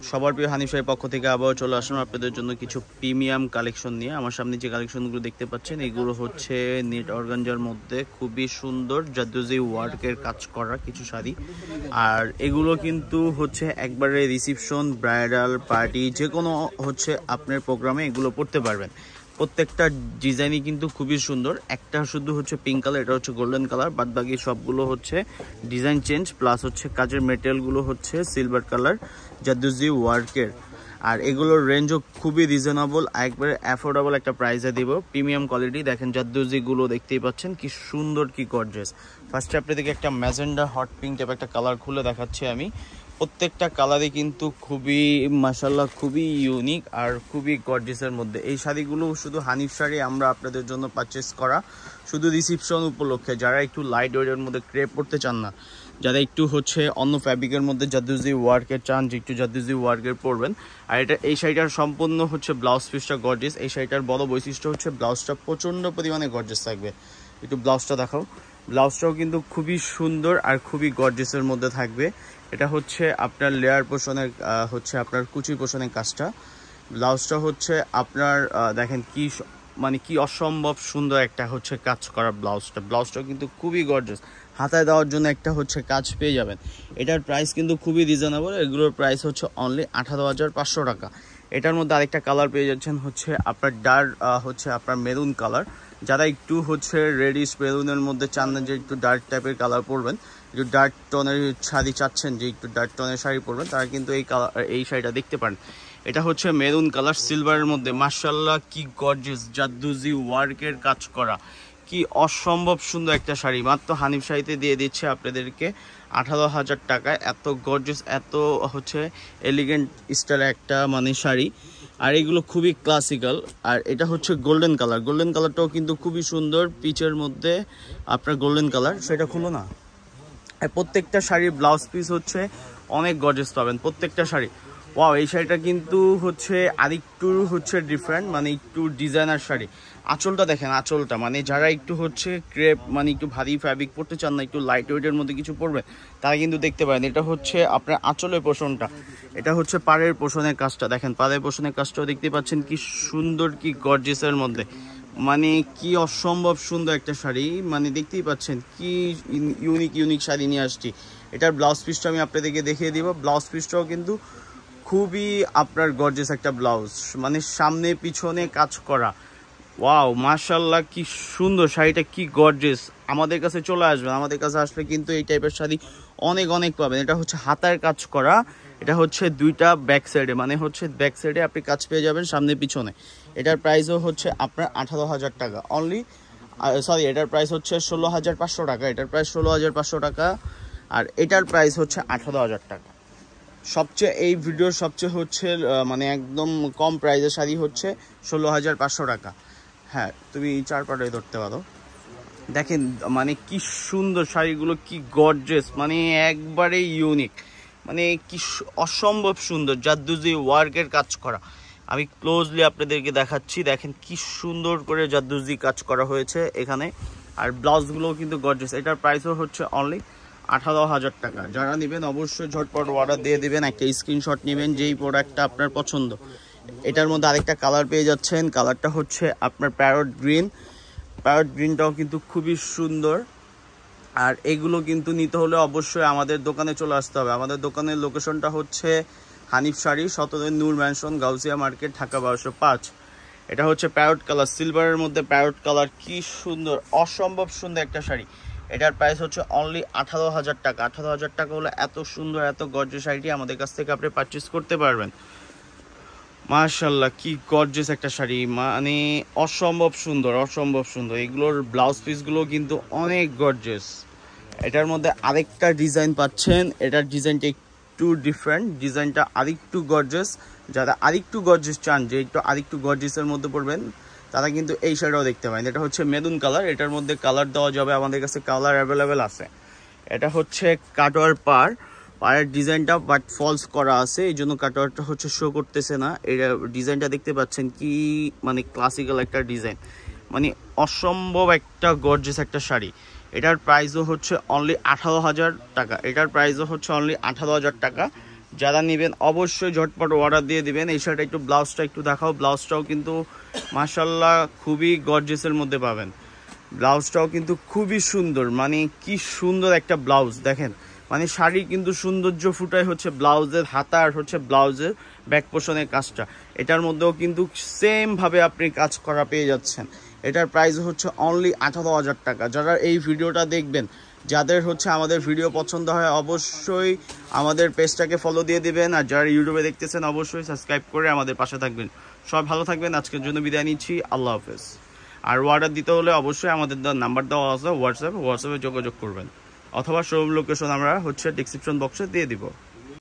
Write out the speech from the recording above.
সবার প্রিয় হানিফ শাড়ির পক্ষ থেকে আবারও চলে আসলাম আপনাদের জন্য কিছু প্রিমিয়াম কালেকশন নিয়ে। আমার সামনে যে কালেকশনগুলো দেখতে পাচ্ছেন এগুলো হচ্ছে নেট অর্গানজার মধ্যে খুবই সুন্দর জাদুজি ওয়ার্কের কাজ করা কিছু শাড়ি। আর এগুলো কিন্তু হচ্ছে একবারে রিসিপশন, ব্রাইডাল, পার্টি যে কোনো হচ্ছে আপনার প্রোগ্রামে এগুলো পড়তে পারবেন। প্রত্যেকটা ডিজাইনই কিন্তু খুবই সুন্দর। একটা শুধু হচ্ছে পিঙ্ক কালার, এটা হচ্ছে গোল্ডেন কালার, বাদ বাকি সবগুলো হচ্ছে ডিজাইন চেঞ্জ, প্লাস হচ্ছে কাজের মেটেরিয়ালগুলো হচ্ছে সিলভার কালার জাদুজি ওয়ার্কের। আর এগুলোর রেঞ্জও খুবই রিজনেবল, একবারে অ্যাফোর্ডেবল একটা প্রাইসে দিব। প্রিমিয়াম কোয়ালিটি দেখেন, জাদুজিগুলো দেখতেই পাচ্ছেন কি সুন্দর, কি গর্জিয়াস। ফার্স্টে আপনাদেরকে একটা ম্যাজেন্ডা হট পিঙ্ক টাইপ একটা কালার খুলে দেখাচ্ছি আমি। প্রত্যেকটা কালারই কিন্তু খুবই মাশাআল্লাহ খুবই ইউনিক আর খুবই গর্জিয়াসের মধ্যে। এই শাড়িগুলো শুধু হানিফ শাড়ি আমরা আপনাদের জন্য পারচেস করা শুধু রিসিপশন উপলক্ষে। যারা একটু লাইট ওয়েটের মধ্যে ক্রেপ করতে চান না, যারা একটু হচ্ছে অন্য ফ্যাব্রিকের মধ্যে জাদুজি ওয়ার্কের চান, যে একটু জাদুজি ওয়ার্কের পরবেন। আর এই শাড়িটার সম্পূর্ণ হচ্ছে ব্লাউজ পিসটা গর্জিয়াস। এই শাড়িটার বড় বৈশিষ্ট্য হচ্ছে ব্লাউজটা প্রচণ্ড পরিমাণে গর্জিয়াস থাকবে। একটু ব্লাউজটা দেখাও। ব্লাউজটাও কিন্তু খুবই সুন্দর আর খুবই গর্জিয়াসের মধ্যে থাকবে। এটা হচ্ছে আপনার লেয়ার পোর্শনের হচ্ছে আপনার কুচি পোর্শনের কাজটা। ব্লাউজটা হচ্ছে আপনার দেখেন কি মানে কি অসম্ভব সুন্দর একটা হচ্ছে কাজ করা ব্লাউজটাও কিন্তু খুবই গর্জিয়াস। হাতায় দেওয়ার জন্য একটা হচ্ছে কাজ পেয়ে যাবেন। এটার প্রাইস কিন্তু খুবই রিজনেবল। এগুলোর প্রাইস হচ্ছে অনলি 18,500 টাকা। এটার মধ্যে আরেকটা কালার পেয়ে যাচ্ছেন হচ্ছে আপনার ডার্ক হচ্ছে আপনার মেরুন কালার। যারা একটু হচ্ছে রেডিশ মেরুনের মধ্যে চান না যে একটু ডার্ক টাইপের কালার পরবেন, একটু ডার্ক টোনের শাড়ি চাচ্ছেন যে একটু ডার্ক টোনের শাড়ি পরবেন, তারা কিন্তু এই শাড়িটা দেখতে পারেন। এটা হচ্ছে মেরুন কালার সিলভারের মধ্যে। মাশাআল্লাহ কি গর্জিয়াস, জাদুজি ওয়ার্কের কাজ করা, কি অসম্ভব সুন্দর একটা শাড়ি। মাত্র হানিফ শাড়িতে দিয়ে দিচ্ছে আপনাদেরকে 18,000 টাকায়। এত গর্জিয়াস, এত হচ্ছে এলিগেন্ট স্টাইলে একটা মানে শাড়ি। আর এগুলো খুবই ক্লাসিক্যাল। আর এটা হচ্ছে গোল্ডেন কালার। গোল্ডেন কালারটাও কিন্তু খুবই সুন্দর, পিচের মধ্যে আপনার গোল্ডেন কালার। সেটা খুলো না। আর প্রত্যেকটা শাড়ির ব্লাউজ পিস হচ্ছে অনেক গর্জিয়াস পাবেন প্রত্যেকটা শাড়ি। ওয়াও, এই শাড়িটা কিন্তু হচ্ছে আরেকটু হচ্ছে ডিফারেন্ট, মানে একটু ডিজাইনার শাড়ি। আঁচলটা দেখেন, আঁচলটা মানে যারা একটু হচ্ছে ক্রেপ মানে একটু ভারী ফ্যাব্রিক পরতে চান না, একটু লাইট ওয়েটের মধ্যে কিছু পরবেন, তারা কিন্তু দেখতে পারেন। এটা হচ্ছে আপনার আঁচলের পোর্শনটা। এটা হচ্ছে পাড়ের পোর্শনের কাজটা দেখেন, পাড়ের পোর্শনের কাজটাও দেখতে পাচ্ছেন কি সুন্দর, কি গর্জিয়াসের মধ্যে। মানে কি অসম্ভব সুন্দর একটা শাড়ি, মানে দেখতেই পাচ্ছেন কি ইউনিক শাড়ি নিয়ে আসছি। এটার ব্লাউজ পিসটা আমি আপনাদেরকে দেখিয়ে দিব। ব্লাউজ পিসটাও কিন্তু খুবই আপনার গর্জিয়াস একটা ব্লাউজ, মানে সামনে পিছনে কাজ করা। ওয়াও, মাশাআল্লাহ কি সুন্দর শাড়িটা, কি গর্জিয়াস। আমাদের কাছে চলে আসবেন, আমাদের কাছে আসলে কিন্তু এই টাইপের শাড়ি অনেক পাবেন। এটা হচ্ছে হাতার কাজ করা। এটা হচ্ছে দুইটা ব্যাক সাইডে, মানে হচ্ছে ব্যাক সাইডে আপনি কাজ পেয়ে যাবেন সামনে পিছনে। এটার প্রাইসও হচ্ছে আপনার 18,000 টাকা অনলি। সরি, এটার প্রাইস হচ্ছে 16,500 টাকা। এটার প্রাইস 16,500 টাকা। আর এটার প্রাইস হচ্ছে 18,000 টাকা। সবচেয়ে এই ভিডিওর সবচেয়ে হচ্ছে মানে একদম কম প্রাইসের শাড়ি হচ্ছে 16,500 টাকা। হ্যাঁ, তুমি চার পাটায় ধরতে পারো। দেখেন মানে কি সুন্দর শাড়িগুলো, কি গর্জিয়াস, মানে একবারে ইউনিক, মানে কি অসম্ভব সুন্দর জাদুজি ওয়ার্কের কাজ করা। আমি ক্লোজলি আপনাদেরকে দেখাচ্ছি, দেখেন কি সুন্দর করে জাদুজি কাজ করা হয়েছে এখানে। আর ব্লাউজগুলোও কিন্তু গর্জিয়াস। এটার প্রাইসও হচ্ছে অনলি 18,000 টাকা। যারা নেবেন অবশ্যই ঝটপট অর্ডার দিয়ে দেবেন, একটা স্ক্রিনশট নেবেন যেই প্রোডাক্টটা আপনার পছন্দ। এটার মধ্যে আরেকটা কালার পেয়ে যাচ্ছেন, কালারটা হচ্ছে আপনার প্যারট গ্রিন। প্যারট গ্রিনটাও কিন্তু খুবই সুন্দর। আর এগুলো কিন্তু নিতে হলে অবশ্যই আমাদের দোকানে চলে আসতে হবে। আমাদের দোকানের লোকেশনটা হচ্ছে হানিফ শাড়ি, 17 নূর ম্যানশন, গাউসিয়া মার্কেট, ঢাকা 1205। এটা হচ্ছে প্যারট কালার, সিলভারের মধ্যে প্যারট কালার, কি সুন্দর, অসম্ভব সুন্দর একটা শাড়ি। এটার প্রাইস হচ্ছে অনলি 18,000 টাকা। 18,000 টাকা হলে এত সুন্দর এত গর্জিয়াস শাড়িটি আমাদের কাছ থেকে আপনি পারচেস করতে পারবেন। মাশাআল্লাহ কি গর্জিয়াস একটা শাড়ি, মানে অসম্ভব সুন্দর। এগুলোর ব্লাউজ পিসগুলো কিন্তু অনেক গর্জিয়াস। এটার মধ্যে আরেকটা ডিজাইন পাচ্ছেন। এটার ডিজাইনটা একটু ডিফারেন্ট, ডিজাইনটা আরেকটু গর্জিয়াস। যারা আরেকটু গর্জিয়াস চান, যে একটু আরেকটু গর্জিয়াসের মধ্যে পড়বেন, তারা কিন্তু এই শাড়িটাও দেখতে পারেন। এটা হচ্ছে মেরুন কালার। এটার মধ্যে কালার দেওয়া যাবে, আমাদের কাছে কালার অ্যাভেলেবেল আছে। এটা হচ্ছে কাটোয়ার পাড়ের ডিজাইনটা বাট ফলস করা আছে, এই জন্য কাটোয়ারটা হচ্ছে শো করতেছে না। এটা ডিজাইনটা দেখতে পাচ্ছেন কি মানে ক্লাসিক্যাল একটা ডিজাইন, মানে অসম্ভব একটা গর্জিয়াস একটা শাড়ি। এটার প্রাইসও হচ্ছে অনলি 18,000 টাকা। এটার প্রাইসও হচ্ছে অনলি 18,000 টাকা। যারা নেবেন অবশ্যই ঝটপট অর্ডার দিয়ে দিবেন। এই শার্টটা একটু ব্লাউজটা একটু দেখাও। ব্লাউজটাও কিন্তু মাশাআল্লাহ খুবই গর্জিয়াসের মধ্যে পাবেন। ব্লাউজটাও কিন্তু খুবই সুন্দর, মানে কি সুন্দর একটা ব্লাউজ দেখেন। মানে শাড়ি কিন্তু সৌন্দর্য ফুটায় হচ্ছে ব্লাউজের হাতা আর হচ্ছে ব্লাউজের ব্যাক পোর্শনের কাজটা। এটার মধ্যেও কিন্তু সেম ভাবে আপনি কাজ করা পেয়ে যাচ্ছেন। এটার প্রাইস হচ্ছে অনলি 18,000 টাকা। যারা এই ভিডিওটা দেখবেন, যাদের হচ্ছে আমাদের ভিডিও পছন্দ হয় অবশ্যই আমাদের পেজটাকে ফলো দিয়ে দিবেন, আর যারা ইউটিউবে দেখতেছেন অবশ্যই সাবস্ক্রাইব করে আমাদের পাশে থাকবেন। সবাই ভালো থাকবেন, আজকের জন্য বিদায় নিচ্ছি, আল্লাহ হাফেজ। আর অর্ডার দিতে হলে অবশ্যই আমাদের নাম্বার দেওয়া আছে হোয়াটসঅ্যাপে যোগাযোগ করবেন, অথবা শোরুম লোকেশন আমরা হচ্ছে ডেসক্রিপশন বক্সে দিয়ে দিব।